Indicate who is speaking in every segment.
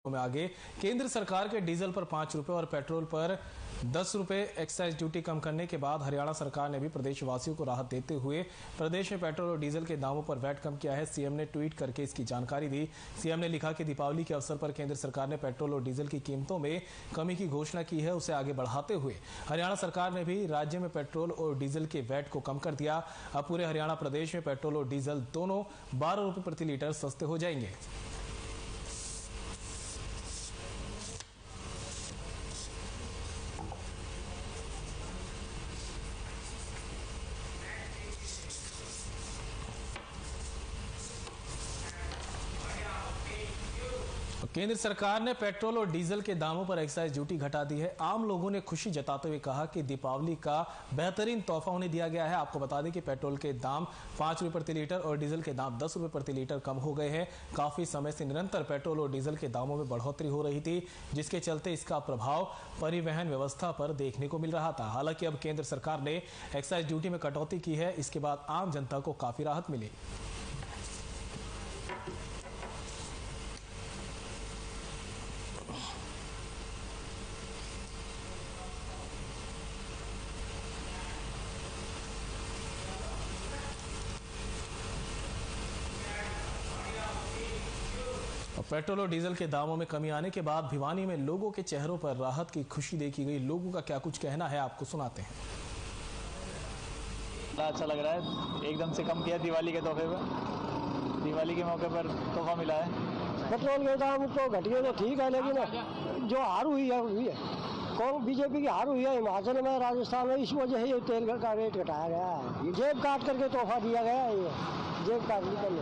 Speaker 1: में आगे केंद्र सरकार के डीजल पर 5 रुपए और पेट्रोल पर 10 रुपए एक्साइज ड्यूटी कम करने के बाद हरियाणा सरकार ने भी प्रदेशवासियों को राहत देते हुए प्रदेश में पेट्रोल और डीजल के दामों पर वैट कम किया है। सीएम ने ट्वीट करके इसकी जानकारी दी। सीएम ने लिखा कि दीपावली के अवसर पर केंद्र सरकार ने पेट्रोल और डीजल की कीमतों में कमी की घोषणा की है, उसे आगे बढ़ाते हुए हरियाणा सरकार ने भी राज्य में पेट्रोल और डीजल के वैट को कम कर दिया। अब पूरे हरियाणा प्रदेश में पेट्रोल और डीजल दोनों 12 रुपए प्रति लीटर सस्ते हो जाएंगे। केंद्र सरकार ने पेट्रोल और डीजल के दामों पर एक्साइज ड्यूटी घटा दी है। आम लोगों ने खुशी जताते हुए कहा कि दीपावली का बेहतरीन तोहफा उन्हें दिया गया है। आपको बता दें कि पेट्रोल के दाम 5 रुपए प्रति लीटर और डीजल के दाम 10 रुपए प्रति लीटर कम हो गए हैं। काफी समय से निरंतर पेट्रोल और डीजल के दामों में बढ़ोतरी हो रही थी, जिसके चलते इसका प्रभाव परिवहन व्यवस्था पर देखने को मिल रहा था। हालांकि अब केंद्र सरकार ने एक्साइज ड्यूटी में कटौती की है, इसके बाद आम जनता को काफी राहत मिली। पेट्रोल और डीजल के दामों में कमी आने के बाद भिवानी में लोगों के चेहरों पर राहत की खुशी देखी गई। लोगों का क्या कुछ कहना है, आपको सुनाते हैं।
Speaker 2: अच्छा लग रहा है, एकदम से कम किया दिवाली के तोहफे पर, दिवाली के मौके पर तोहफा मिला है।
Speaker 3: पेट्रोल के दाम तो घटिया तो ठीक है, लेकिन जो हार हुई है कौन बीजेपी की हार हुई है हिमाचल में, राजस्थान में, इस वजह से ये तेल का रेट घटाया गया है। जेब काट करके तोहफा दिया गया है, ये जेब काट निकल।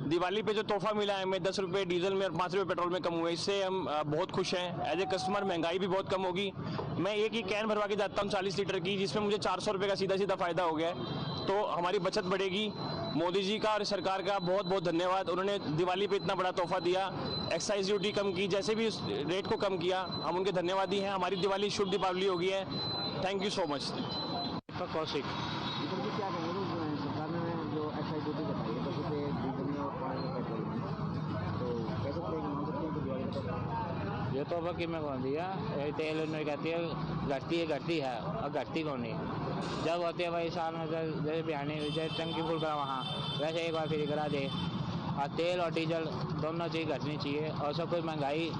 Speaker 4: दिवाली पे जो तोहफा मिला है हमें 10 रुपए डीजल में और 5 रुपए पेट्रोल में कम हुए, इससे हम बहुत खुश हैं। एज ए कस्टमर महंगाई भी बहुत कम होगी। मैं एक ही कैन भरवा के जाता हूँ 40 लीटर की, जिसमें मुझे 400 रुपए का सीधा सीधा फायदा हो गया है। तो हमारी बचत बढ़ेगी। मोदी जी का और सरकार का बहुत बहुत धन्यवाद। उन्होंने दिवाली पे इतना बड़ा तोहफा दिया, एक्साइज ड्यूटी कम की, जैसे भी रेट को कम किया, हम उनके धन्यवादी हैं। हमारी दिवाली शुभ दीपावली हो गई है। Thank you so much.
Speaker 2: Kaushik क्या कहेंगे, सरकार ने जो एक्साइज ड्यूटी बताई है 10 रुपये डीजल में और 5 रुपये पेट्रोल में, तो कैसे मान सकते हैं कि दिवाली
Speaker 5: ये तोहफा कि मैं कौन दिया, तेल में कहती है घटती है और घटती कौन नहीं। जब होती है भाई साल में जैसे बिहानी जैसे टंकी फुल करा वहाँ, वैसे एक बार फ्री करा दे। और तेल और डीजल दोनों चीज़ घटनी चाहिए। और सब कुछ महंगाई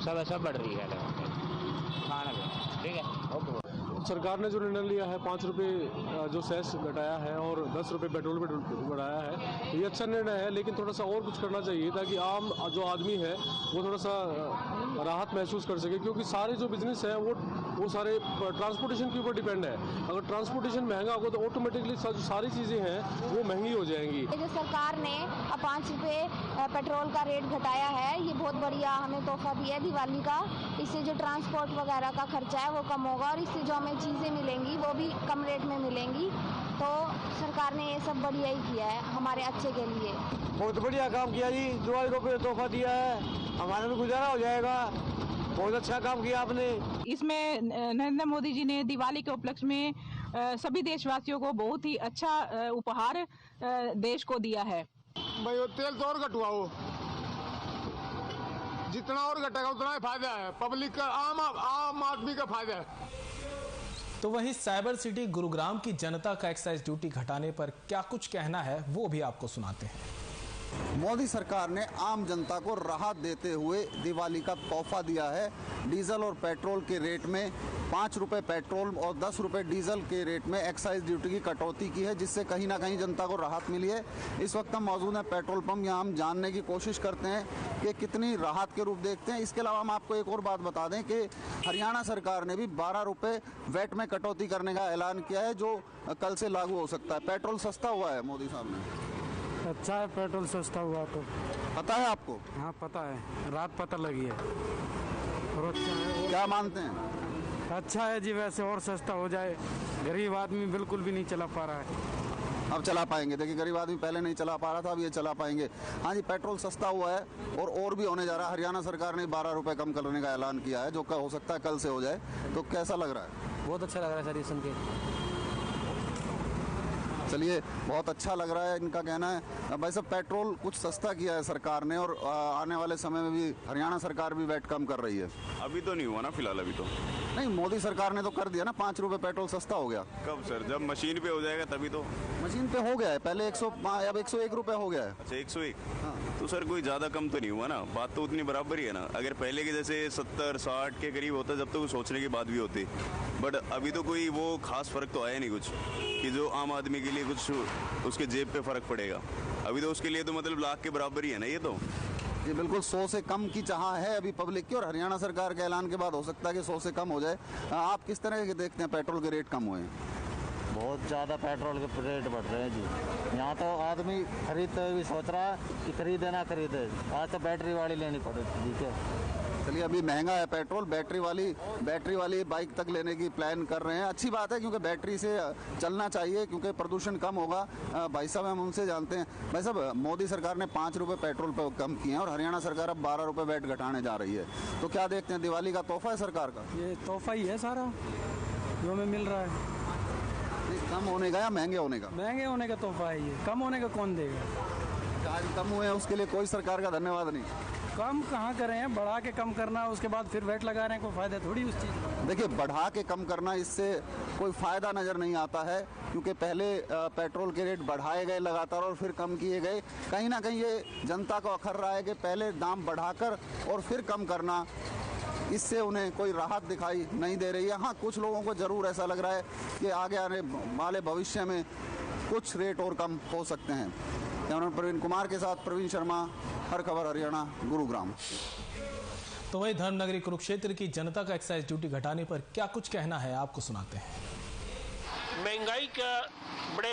Speaker 5: सब बढ़ रही है खाना पे, ठीक है। ओके।
Speaker 6: सरकार ने जो निर्णय लिया है 5 रुपये जो सेस घटाया है और 10 रुपये पेट्रोल पे बढ़ाया है, ये अच्छा निर्णय है, लेकिन थोड़ा सा और कुछ करना चाहिए ताकि आम जो आदमी है वो थोड़ा सा राहत महसूस कर सके, क्योंकि सारे जो बिजनेस है वो सारे ट्रांसपोर्टेशन के ऊपर डिपेंड है। अगर ट्रांसपोर्टेशन महंगा होगा तो ऑटोमेटिकली सारी चीज़ें हैं वो महंगी हो जाएंगी।
Speaker 7: जो सरकार ने 5 रुपये पेट्रोल का रेट घटाया है, ये बहुत बढ़िया हमें तोहफा दिया है दिवाली का। इससे जो ट्रांसपोर्ट वगैरह का खर्चा है वो कम होगा और इससे जो हमें चीज़ें मिलेंगी वो भी कम रेट में मिलेंगी। तो सरकार ने ये सब बढ़िया ही किया है हमारे अच्छे के लिए।
Speaker 3: बहुत बढ़िया काम किया जी, दिवाली को तोहफा दिया है, हमारा भी गुजारा हो जाएगा। बहुत अच्छा काम किया आपने।
Speaker 8: इसमें नरेंद्र मोदी जी ने दिवाली के उपलक्ष्य में सभी देशवासियों को बहुत ही अच्छा उपहार देश को दिया है।
Speaker 9: भाई तेल तो और घटवाओ, जितना और घटेगा उतना ही फायदा है, पब्लिक का, आम आदमी का फायदा है।
Speaker 1: तो वहीं साइबर सिटी गुरुग्राम की जनता का एक्साइज ड्यूटी घटाने पर क्या कुछ कहना है, वो भी आपको सुनाते हैं।
Speaker 10: मोदी सरकार ने आम जनता को राहत देते हुए दिवाली का तोहफा दिया है। डीजल और पेट्रोल के रेट में 5 रुपये पेट्रोल और 10 रुपये डीजल के रेट में एक्साइज ड्यूटी की कटौती की है, जिससे कहीं ना कहीं जनता को राहत मिली है। इस वक्त हम मौजूद हैं पेट्रोल पंप, यहाँ हम जानने की कोशिश करते हैं कि कितनी राहत के रूप देखते हैं। इसके अलावा हम आपको एक और बात बता दें कि हरियाणा सरकार ने भी 12 रुपये वैट में कटौती करने का ऐलान किया है, जो कल से लागू हो सकता है। पेट्रोल सस्ता हुआ है मोदी साहब ने।
Speaker 3: अच्छा है, पेट्रोल सस्ता हुआ तो
Speaker 10: पता है आपको?
Speaker 3: हाँ पता है, रात पता लगी है। और अच्छा है।
Speaker 10: क्या मानते हैं?
Speaker 3: अच्छा है जी, वैसे और सस्ता हो जाए, गरीब आदमी बिल्कुल भी नहीं चला पा रहा है।
Speaker 10: अब चला पाएंगे। देखिए गरीब आदमी पहले नहीं चला पा रहा था, अब ये चला पाएंगे। हाँ जी, पेट्रोल सस्ता हुआ है और भी होने जा रहा है। हरियाणा सरकार ने 12 रुपये कम करने का ऐलान किया है, जो हो सकता है कल से हो जाए। तो कैसा लग रहा है?
Speaker 2: बहुत अच्छा लग रहा है सर ये सुन के।
Speaker 10: चलिए, बहुत अच्छा लग रहा है इनका कहना है। भाई साहब, पेट्रोल कुछ सस्ता किया है सरकार ने और आने वाले समय में भी हरियाणा सरकार भी वैट कम कर रही है।
Speaker 11: अभी तो नहीं हुआ ना फिलहाल, अभी तो
Speaker 10: नहीं, मोदी सरकार ने तो कर दिया ना, 5 रुपए पेट्रोल सस्ता हो गया।
Speaker 11: कब सर? जब मशीन पे हो जाएगा तभी तो।
Speaker 10: मशीन पे हो गया है पहले 105, अब 101 रुपए हो गया है।
Speaker 11: अच्छा 101। तो सर कोई ज़्यादा कम तो नहीं हुआ ना, बात तो उतनी बराबर ही है ना। अगर पहले के जैसे 70-60 के करीब होता जब तो सोचने की बात भी होती, बट अभी तो कोई वो खास फर्क तो आया नहीं कुछ कि जो आम आदमी के लिए कुछ उसके जेब पे फर्क पड़ेगा। अभी तो उसके लिए तो मतलब लाख के बराबर ही है ना ये तो।
Speaker 10: ये बिल्कुल 100 से कम की चाह है अभी पब्लिक की, और हरियाणा सरकार के ऐलान के बाद हो सकता है कि 100 से कम हो जाए। आप किस तरह के देखते हैं पेट्रोल के रेट कम हुए हैं?
Speaker 2: बहुत ज़्यादा पेट्रोल के रेट बढ़ रहे हैं जी। यहाँ तो आदमी खरीदते हुए भी सोच रहा है कि खरीदे ना खरीदे, आज तो बैटरी वाली लेनी पड़ेगी। ठीक है,
Speaker 10: चलिए, अभी महंगा है पेट्रोल, बैटरी वाली बाइक तक लेने की प्लान कर रहे हैं। अच्छी बात है, क्योंकि बैटरी से चलना चाहिए, क्योंकि प्रदूषण कम होगा। भाई साहब, हम उनसे जानते हैं। भाई साहब, मोदी सरकार ने 5 रुपए पेट्रोल पर कम किए हैं और हरियाणा सरकार अब 12 रुपए वैट घटाने जा रही है, तो क्या देखते हैं, दिवाली का तोहफा है सरकार का?
Speaker 3: ये तोहफा ही है सारा जो हमें मिल रहा है।
Speaker 10: कम होने का या महंगे होने का?
Speaker 3: महंगे होने का तोहफा है ये, कम होने का कौन देगा?
Speaker 10: आज कम हुए हैं उसके लिए कोई सरकार का धन्यवाद नहीं।
Speaker 3: कम कहाँ कर रहे हैं, बढ़ा के कम करना, उसके बाद फिर वैट लगा रहे हैं, कोई फायदा थोड़ी उस चीज़ का।
Speaker 10: देखिए, बढ़ा के कम करना, इससे कोई फ़ायदा नज़र नहीं आता है, क्योंकि पहले पेट्रोल के रेट बढ़ाए गए लगातार और फिर कम किए गए। कहीं ना कहीं ये जनता को अखर रहा है कि पहले दाम बढ़ाकर और फिर कम करना, इससे उन्हें कोई राहत दिखाई नहीं दे रही है। हाँ, कुछ लोगों को ज़रूर ऐसा लग रहा है कि आगे आने वाले भविष्य में कुछ रेट और कम हो सकते हैं। कैमरामैन प्रवीण कुमार के साथ प्रवीण शर्मा, हर खबर हरियाणा, गुरुग्राम।
Speaker 1: तो वही धर्मनगरी कुरुक्षेत्र की जनता का एक्साइज ड्यूटी घटाने पर क्या कुछ कहना है, आपको सुनाते हैं।
Speaker 12: महंगाई का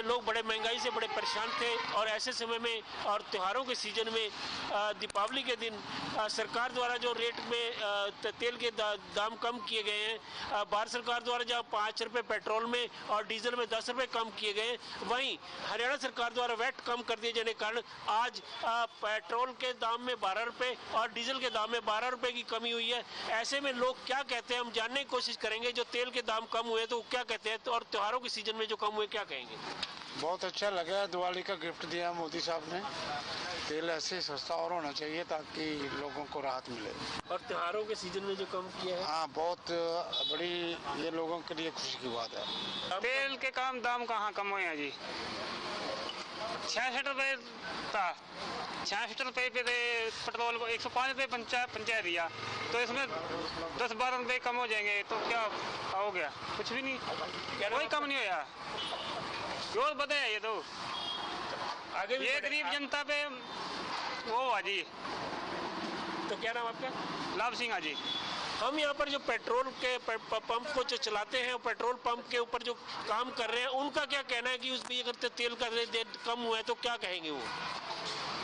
Speaker 12: लोग बड़े महंगाई से बड़े परेशान थे, और ऐसे समय में और त्योहारों के सीजन में दीपावली के दिन सरकार द्वारा जो रेट में तेल के दाम कम किए गए हैं, भारत सरकार द्वारा जहाँ 5 रुपये पेट्रोल में और डीजल में 10 रुपये कम किए गए, वहीं हरियाणा सरकार द्वारा वैट कम कर दिए जाने के कारण आज पेट्रोल के दाम में 12 रुपये और डीजल के दाम में 12 रुपये की कमी हुई है। ऐसे में लोग क्या कहते हैं, हम जानने की कोशिश करेंगे। जो तेल के दाम कम हुए तो क्या कहते हैं, और त्योहारों के सीजन में जो कम हुए क्या कहेंगे?
Speaker 13: बहुत अच्छा लगा, दिवाली का गिफ्ट दिया मोदी साहब ने। तेल ऐसे सस्ता और होना चाहिए ताकि लोगों को राहत मिले।
Speaker 12: और त्योहारों के सीजन में जो कम किया है,
Speaker 13: हाँ, बहुत बड़ी ये लोगों के लिए खुशी की बात है।
Speaker 14: तेल के दाम कहाँ कम हुए हैं जी? 66 रुपये था, 66 रुपये पे पेट्रोल को 105 रुपये पंचायत दिया, तो इसमें 10-12 रुपये कम हो जाएंगे तो क्या हो गया? कुछ भी नहीं, कोई कम नहीं होया। रोज बदे है ये तो आगे भी ये गरीब जनता पे वो हुआ जी।
Speaker 12: तो क्या नाम आपका?
Speaker 14: लाभ सिंह जी।
Speaker 12: हम यहाँ पर जो पेट्रोल के पंप को जो चलाते हैं, पेट्रोल पंप के ऊपर जो काम कर रहे हैं, उनका क्या कहना है कि उस भी अगर तेल का रेट कम हुआ है तो क्या कहेंगे वो?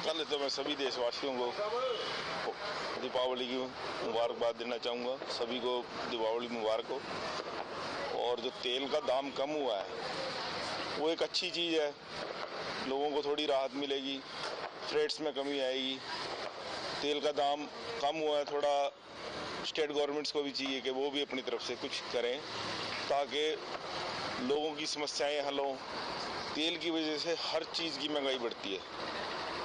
Speaker 11: पहले तो मैं सभी देशवासियों को दीपावली की मुबारकबाद देना चाहूँगा। सभी को दीपावली मुबारक हो। और जो तेल का दाम कम हुआ है वो एक अच्छी चीज़ है, लोगों को थोड़ी राहत मिलेगी, फ्रेट्स में कमी आएगी। तेल का दाम कम हुआ है, थोड़ा स्टेट गवर्नमेंट्स को भी चाहिए कि वो भी अपनी तरफ से कुछ करें ताकि लोगों की समस्याएं हल हों। तेल की वजह से हर चीज़ की महंगाई बढ़ती है,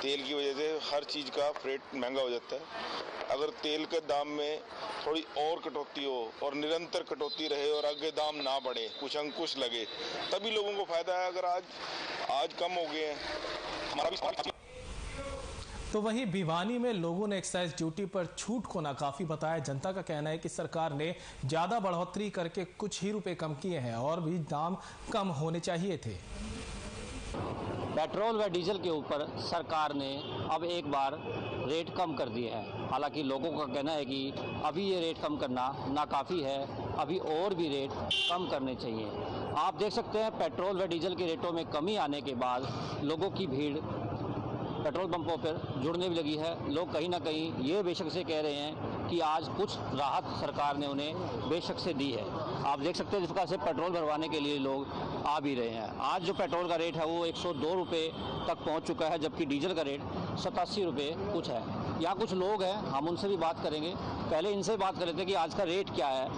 Speaker 11: तेल की वजह से हर चीज़ का फ्रेट महंगा हो जाता है। अगर तेल के दाम में थोड़ी और कटौती हो और निरंतर कटौती रहे और आगे दाम ना बढ़े, कुछ अंकुश लगे, तभी लोगों को फायदा है। अगर आज कम हो गए हैं हमारा भी।
Speaker 1: तो वहीं भिवानी में लोगों ने एक्साइज ड्यूटी पर छूट को नाकाफी बताया। जनता का कहना है कि सरकार ने ज्यादा बढ़ोतरी करके कुछ ही रुपए कम किए हैं और भी दाम कम होने चाहिए थे।
Speaker 15: पेट्रोल व डीजल के ऊपर सरकार ने अब एक बार रेट कम कर दिए हैं। हालांकि लोगों का कहना है कि अभी ये रेट कम करना नाकाफ़ी है, अभी और भी रेट कम करने चाहिए। आप देख सकते हैं पेट्रोल व डीजल के रेटों में कमी आने के बाद लोगों की भीड़ पेट्रोल पंपों पर जुड़ने भी लगी है। लोग कहीं ना कहीं ये बेशक से कह रहे हैं कि आज कुछ राहत सरकार ने उन्हें बेशक से दी है। आप देख सकते हैं जिस प्रकार से पेट्रोल भरवाने के लिए लोग आ भी रहे हैं। आज जो पेट्रोल का रेट है वो 102 रुपये तक पहुंच चुका है, जबकि डीजल का रेट 87 रुपये कुछ है। यहाँ कुछ लोग हैं, हम उनसे भी बात करेंगे। पहले इनसे बात कर लेते हैं कि आज का रेट क्या है।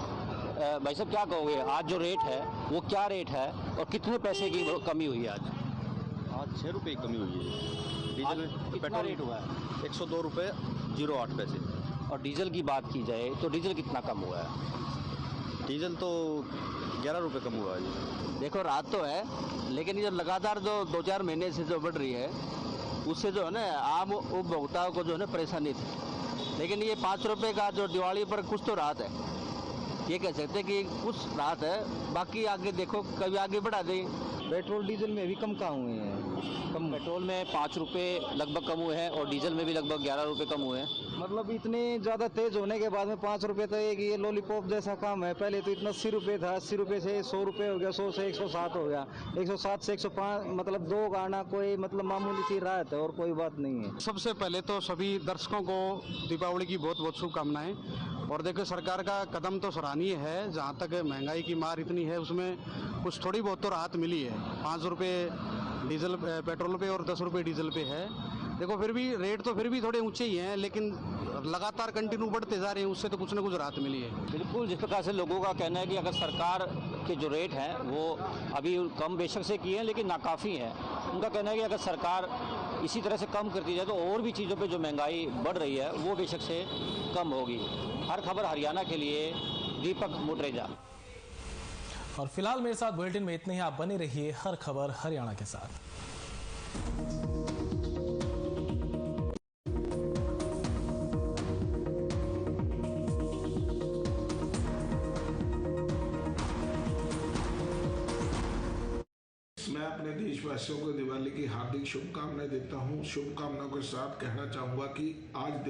Speaker 15: भाई साहब क्या कहोगे, आज जो रेट है वो क्या रेट है और कितने पैसे की कमी हुई है आज?
Speaker 16: आज 6 रुपये की कमी हुई है डीजल में।
Speaker 15: कितना रेट हुआ है?
Speaker 16: 102 रुपये 08 पैसे।
Speaker 15: और डीजल की बात की जाए तो डीजल कितना कम हुआ है?
Speaker 16: डीजल तो 11 रुपये कम हुआ है जी।
Speaker 15: देखो रात तो है, लेकिन ये लगातार जो 2-4 महीने से जो बढ़ रही है उससे जो है ना आम उपभोक्ताओं को जो है ना परेशानी थी। लेकिन ये 5 रुपये का जो दिवाली पर कुछ तो राहत है, ये कह सकते हैं कि कुछ राहत है। बाकी आगे देखो कभी आगे बढ़ा दें।
Speaker 2: पेट्रोल डीजल में भी कम कहाँ हुए हैं?
Speaker 15: कम पेट्रोल में 5 रुपये लगभग कम हुए हैं और डीजल में भी लगभग 11 रुपये कम हुए हैं।
Speaker 2: मतलब इतने ज़्यादा तेज होने के बाद में 5 रुपये तो एक ये लॉलीपॉप जैसा काम है। पहले तो इतना 80 रुपये था, 80 रुपये से 100 रुपये हो गया, 100 से 107 हो गया, 107 से 105, मतलब 2 गाना कोई मतलब मामूली सी राहत है और कोई बात नहीं है।
Speaker 13: सबसे पहले तो सभी दर्शकों को दीपावली की बहुत बहुत शुभकामनाएं। और देखो सरकार का कदम तो सराहनीय है, जहाँ तक महंगाई की मार इतनी है उसमें कुछ थोड़ी बहुत तो राहत मिली है। 5 रुपये डीजल पेट्रोल पे और 10 रुपये डीजल पे है। देखो फिर भी रेट तो फिर भी थोड़े ऊंचे ही हैं, लेकिन लगातार कंटिन्यू बढ़ते जा रहे हैं, उससे तो कुछ ना कुछ राहत मिली है।
Speaker 15: बिल्कुल, जिस प्रकार से लोगों का कहना है कि अगर सरकार के जो रेट हैं वो अभी कम बेशक से किए हैं लेकिन नाकाफ़ी हैं। उनका कहना है कि अगर सरकार इसी तरह से कम करती जाए तो और भी चीज़ों पे जो महंगाई बढ़ रही है वो बेशक से कम होगी। हर खबर हरियाणा के लिए दीपक मुटरेजा।
Speaker 1: और फिलहाल मेरे साथ बुलेटिन में इतने ही। आप बने रहिए हर खबर हरियाणा के साथ।
Speaker 17: मैं अपने देशवासियों को दिवाली की हार्दिक शुभकामनाएं देता हूं। शुभकामनाओं के साथ कहना चाहूँगा कि आज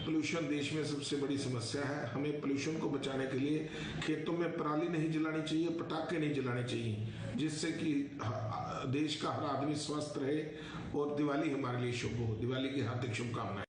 Speaker 17: पोल्यूशन देश में सबसे बड़ी समस्या है। हमें पोल्यूशन को बचाने के लिए खेतों में पराली नहीं जलानी चाहिए, पटाखे नहीं जलाने चाहिए, जिससे कि देश का हर आदमी स्वस्थ रहे और दिवाली हमारे लिए शुभ हो। दिवाली की हार्दिक शुभकामनाएं।